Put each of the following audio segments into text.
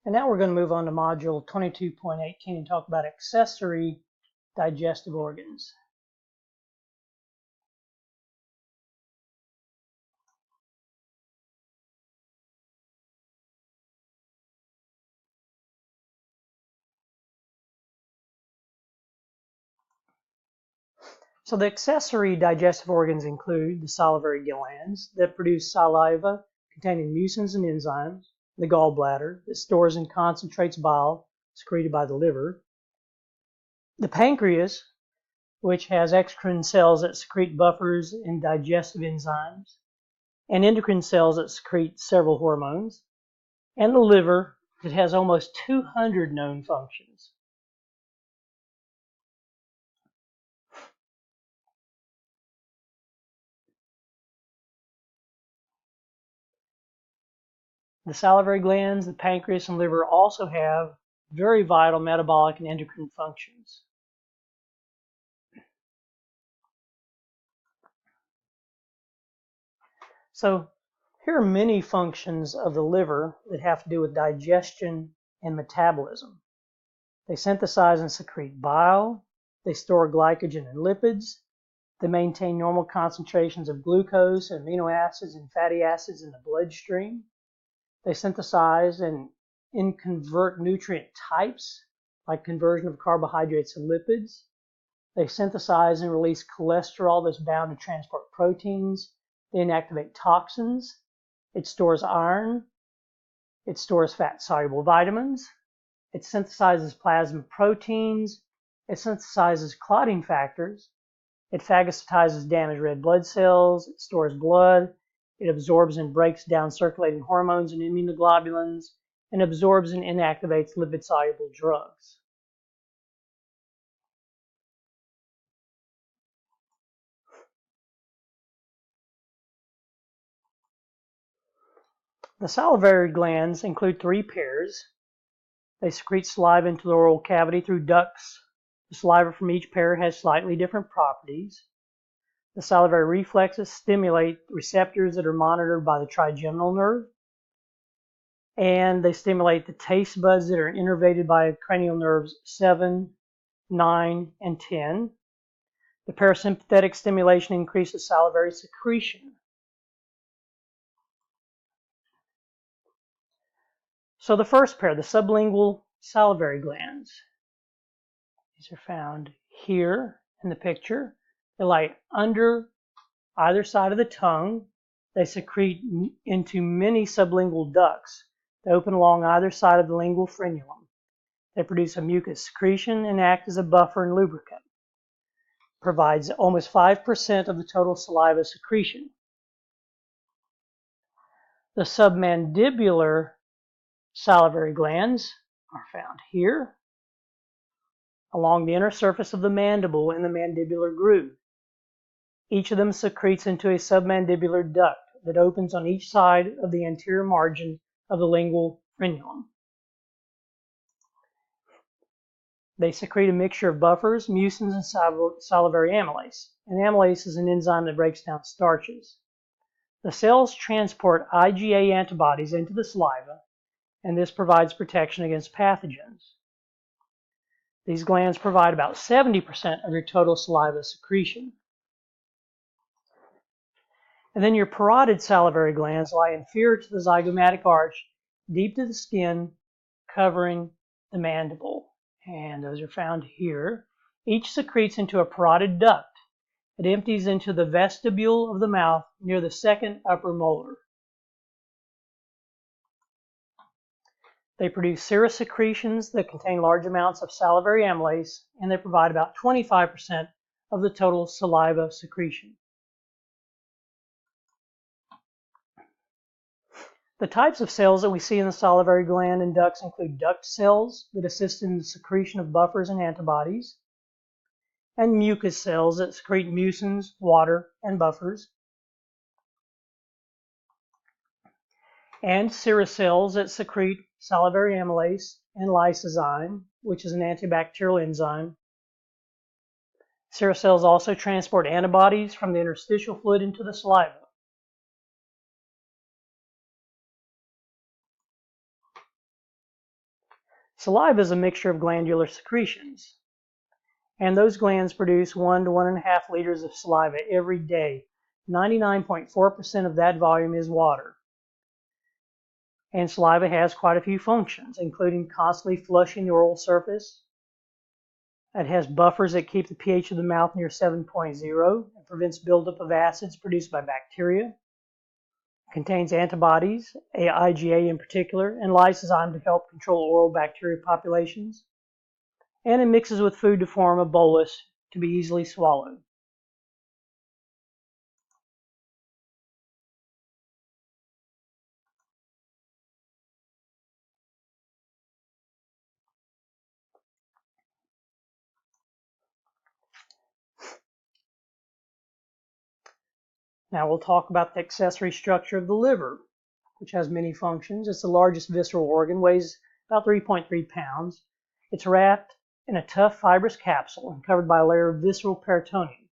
And now we're going to move on to module 22.18 and talk about accessory digestive organs. So the accessory digestive organs include the salivary glands that produce saliva containing mucins and enzymes, the gallbladder that stores and concentrates bile secreted by the liver, the pancreas, which has exocrine cells that secrete buffers and digestive enzymes, and endocrine cells that secrete several hormones, and the liver that has almost 200 known functions. The salivary glands, the pancreas, and liver also have very vital metabolic and endocrine functions. So here are many functions of the liver that have to do with digestion and metabolism. They synthesize and secrete bile, they store glycogen and lipids, they maintain normal concentrations of glucose and amino acids and fatty acids in the bloodstream. They synthesize and convert nutrient types, like conversion of carbohydrates and lipids. They synthesize and release cholesterol that's bound to transport proteins. They inactivate toxins. It stores iron. It stores fat-soluble vitamins. It synthesizes plasma proteins. It synthesizes clotting factors. It phagocytizes damaged red blood cells. It stores blood. It absorbs and breaks down circulating hormones and immunoglobulins, and absorbs and inactivates lipid-soluble drugs. The salivary glands include three pairs. They secrete saliva into the oral cavity through ducts. The saliva from each pair has slightly different properties. The salivary reflexes stimulate receptors that are monitored by the trigeminal nerve, and they stimulate the taste buds that are innervated by cranial nerves 7, 9, and 10. The parasympathetic stimulation increases salivary secretion. So the first pair, the sublingual salivary glands, these are found here in the picture. They lie under either side of the tongue. They secrete into many sublingual ducts that open along either side of the lingual frenulum. They produce a mucus secretion and act as a buffer and lubricant. Provides almost 5% of the total saliva secretion. The submandibular salivary glands are found here along the inner surface of the mandible in the mandibular groove. Each of them secretes into a submandibular duct that opens on each side of the anterior margin of the lingual frenulum. They secrete a mixture of buffers, mucins, and salivary amylase. And amylase is an enzyme that breaks down starches. The cells transport IgA antibodies into the saliva, and this provides protection against pathogens. These glands provide about 70% of your total saliva secretion. And then your parotid salivary glands lie inferior to the zygomatic arch, deep to the skin, covering the mandible. And those are found here. Each secretes into a parotid duct. It empties into the vestibule of the mouth near the second upper molar. They produce serous secretions that contain large amounts of salivary amylase, and they provide about 25% of the total saliva secretion. The types of cells that we see in the salivary gland and ducts include duct cells that assist in the secretion of buffers and antibodies, and mucus cells that secrete mucins, water, and buffers, and serous cells that secrete salivary amylase and lysozyme, which is an antibacterial enzyme. Serous cells also transport antibodies from the interstitial fluid into the saliva. Saliva is a mixture of glandular secretions, and those glands produce 1 to 1.5 liters of saliva every day. 99.4% of that volume is water. And saliva has quite a few functions, including constantly flushing the oral surface. It has buffers that keep the pH of the mouth near 7.0 and prevents buildup of acids produced by bacteria. It contains antibodies, IgA in particular, and lysozyme to help control oral bacteria populations. And it mixes with food to form a bolus to be easily swallowed. Now we'll talk about the accessory structure of the liver, which has many functions. It's the largest visceral organ, weighs about 3.3 pounds. It's wrapped in a tough fibrous capsule and covered by a layer of visceral peritoneum.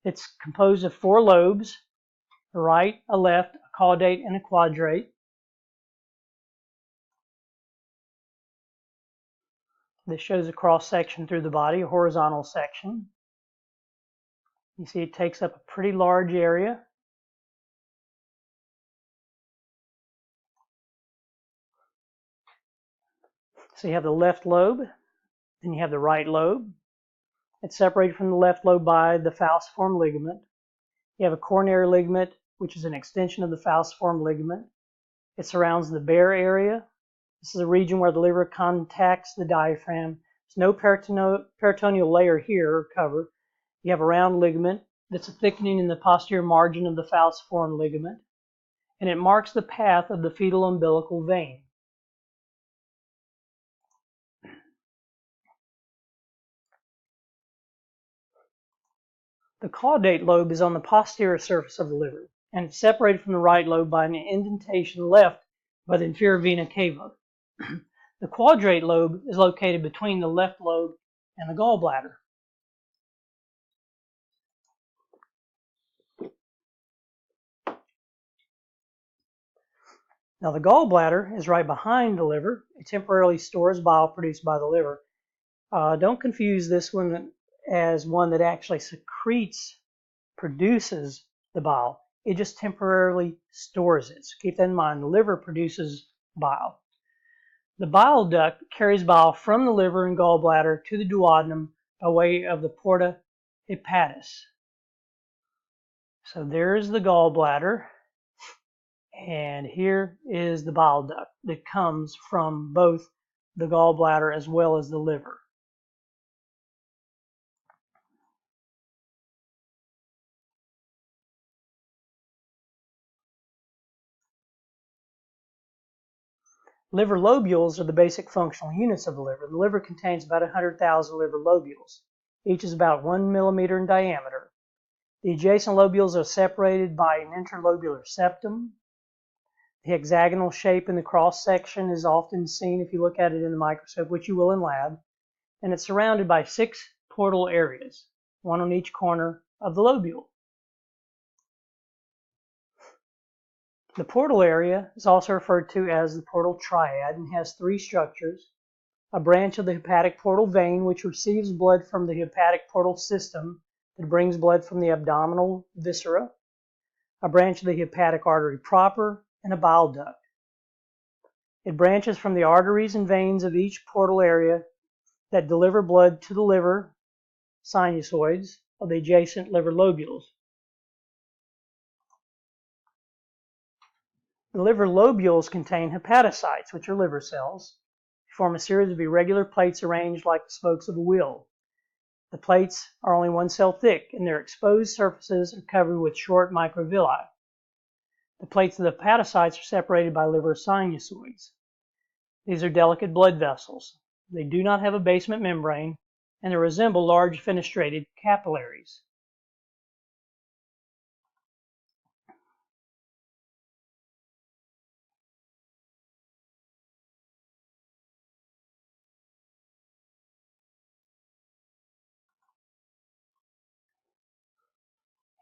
It's composed of 4 lobes, a right, a left, a caudate, and a quadrate. This shows a cross section through the body, a horizontal section. You see it takes up a pretty large area. So you have the left lobe, then you have the right lobe. It's separated from the left lobe by the falciform ligament. You have a coronary ligament, which is an extension of the falciform ligament. It surrounds the bare area. This is a region where the liver contacts the diaphragm. There's no peritoneal layer here or cover. You have a round ligament that's a thickening in the posterior margin of the falciform ligament, and it marks the path of the fetal umbilical vein. The caudate lobe is on the posterior surface of the liver, and it's separated from the right lobe by an indentation left by the inferior vena cava. The quadrate lobe is located between the left lobe and the gallbladder. Now the gallbladder is right behind the liver. It temporarily stores bile produced by the liver. Don't confuse this one as one that actually produces the bile. It just temporarily stores it. So keep that in mind. The liver produces bile. The bile duct carries bile from the liver and gallbladder to the duodenum by way of the porta hepatis. So there's the gallbladder, and here is the bile duct that comes from both the gallbladder as well as the liver. Liver lobules are the basic functional units of the liver. The liver contains about 100,000 liver lobules. Each is about 1 millimeter in diameter. The adjacent lobules are separated by an interlobular septum. The hexagonal shape in the cross section is often seen if you look at it in the microscope, which you will in lab. And it's surrounded by 6 portal areas, one on each corner of the lobule. The portal area is also referred to as the portal triad and has 3 structures. A branch of the hepatic portal vein, which receives blood from the hepatic portal system that brings blood from the abdominal viscera. A branch of the hepatic artery proper, and a bile duct. It branches from the arteries and veins of each portal area that deliver blood to the liver sinusoids of the adjacent liver lobules. The liver lobules contain hepatocytes, which are liver cells. They form a series of irregular plates arranged like the spokes of a wheel. The plates are only 1 cell thick, and their exposed surfaces are covered with short microvilli. The plates of the hepatocytes are separated by liver sinusoids. These are delicate blood vessels. They do not have a basement membrane, and they resemble large fenestrated capillaries.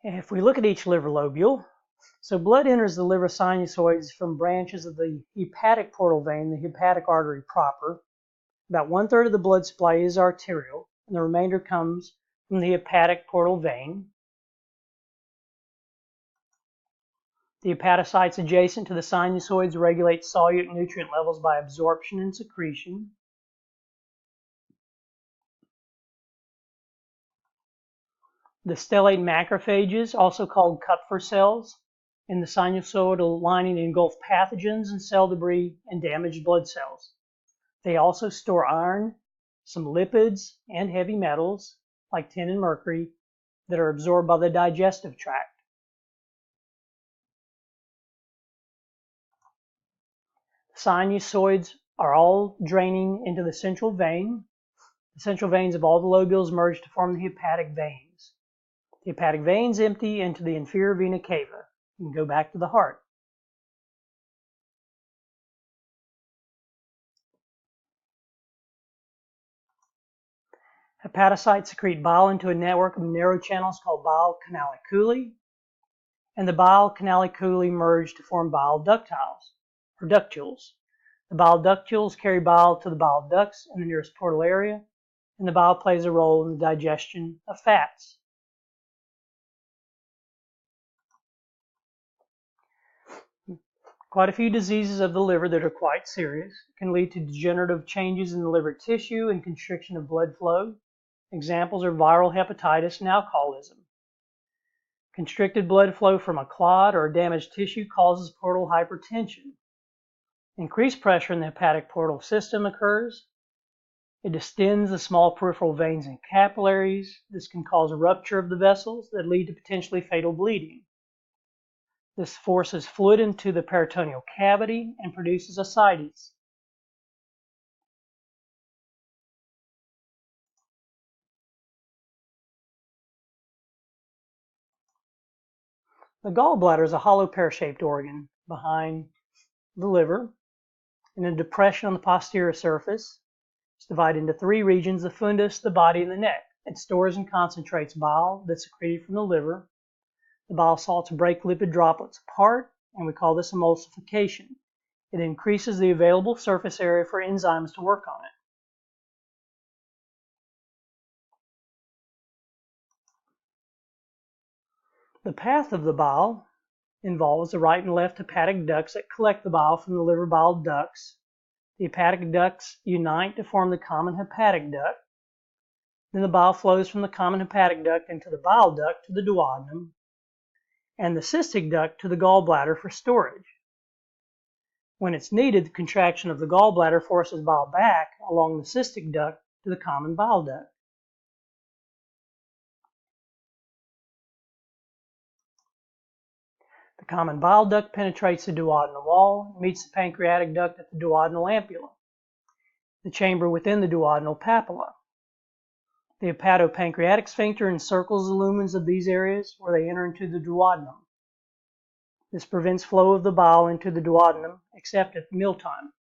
If we look at each liver lobule, so blood enters the liver sinusoids from branches of the hepatic portal vein, the hepatic artery proper. About 1/3 of the blood supply is arterial, and the remainder comes from the hepatic portal vein. The hepatocytes adjacent to the sinusoids regulate solute nutrient levels by absorption and secretion. The stellate macrophages, also called Kupffer cells, in the sinusoidal lining engulf pathogens and cell debris and damaged blood cells. They also store iron, some lipids, and heavy metals, like tin and mercury, that are absorbed by the digestive tract. Sinusoids are all draining into the central vein. The central veins of all the lobules merge to form the hepatic veins. The hepatic veins empty into the inferior vena cava and go back to the heart. Hepatocytes secrete bile into a network of narrow channels called bile canaliculi, and the bile canaliculi merge to form bile ductiles, or ductules. The bile ductules carry bile to the bile ducts in the nearest portal area, and the bile plays a role in the digestion of fats. Quite a few diseases of the liver that are quite serious can lead to degenerative changes in the liver tissue and constriction of blood flow. Examples are viral hepatitis and alcoholism. Constricted blood flow from a clot or damaged tissue causes portal hypertension. Increased pressure in the hepatic portal system occurs. It distends the small peripheral veins and capillaries. This can cause a rupture of the vessels that lead to potentially fatal bleeding. This forces fluid into the peritoneal cavity and produces ascites. The gallbladder is a hollow pear-shaped organ behind the liver in a depression on the posterior surface. It's divided into three regions: the fundus, the body, and the neck. It stores and concentrates bile that's secreted from the liver. The bile salts break lipid droplets apart, and we call this emulsification. It increases the available surface area for enzymes to work on it. The path of the bile involves the right and left hepatic ducts that collect the bile from the liver bile ducts. The hepatic ducts unite to form the common hepatic duct. Then the bile flows from the common hepatic duct into the bile duct to the duodenum, and the cystic duct to the gallbladder for storage. When it's needed, the contraction of the gallbladder forces bile back along the cystic duct to the common bile duct. The common bile duct penetrates the duodenal wall and meets the pancreatic duct at the duodenal ampulla, the chamber within the duodenal papilla. The hepatopancreatic sphincter encircles the lumens of these areas where they enter into the duodenum. This prevents flow of the bile into the duodenum except at mealtime.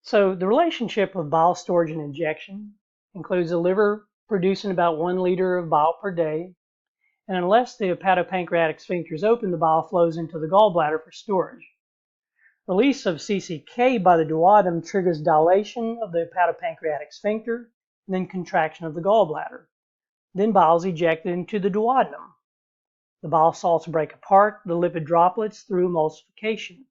So the relationship of bile storage and injection includes the liver producing about 1 liter of bile per day, and unless the hepatopancreatic sphincter is open, the bile flows into the gallbladder for storage. Release of CCK by the duodenum triggers dilation of the hepatopancreatic sphincter and then contraction of the gallbladder. Then bile is ejected into the duodenum. The bile salts break apart the lipid droplets through emulsification.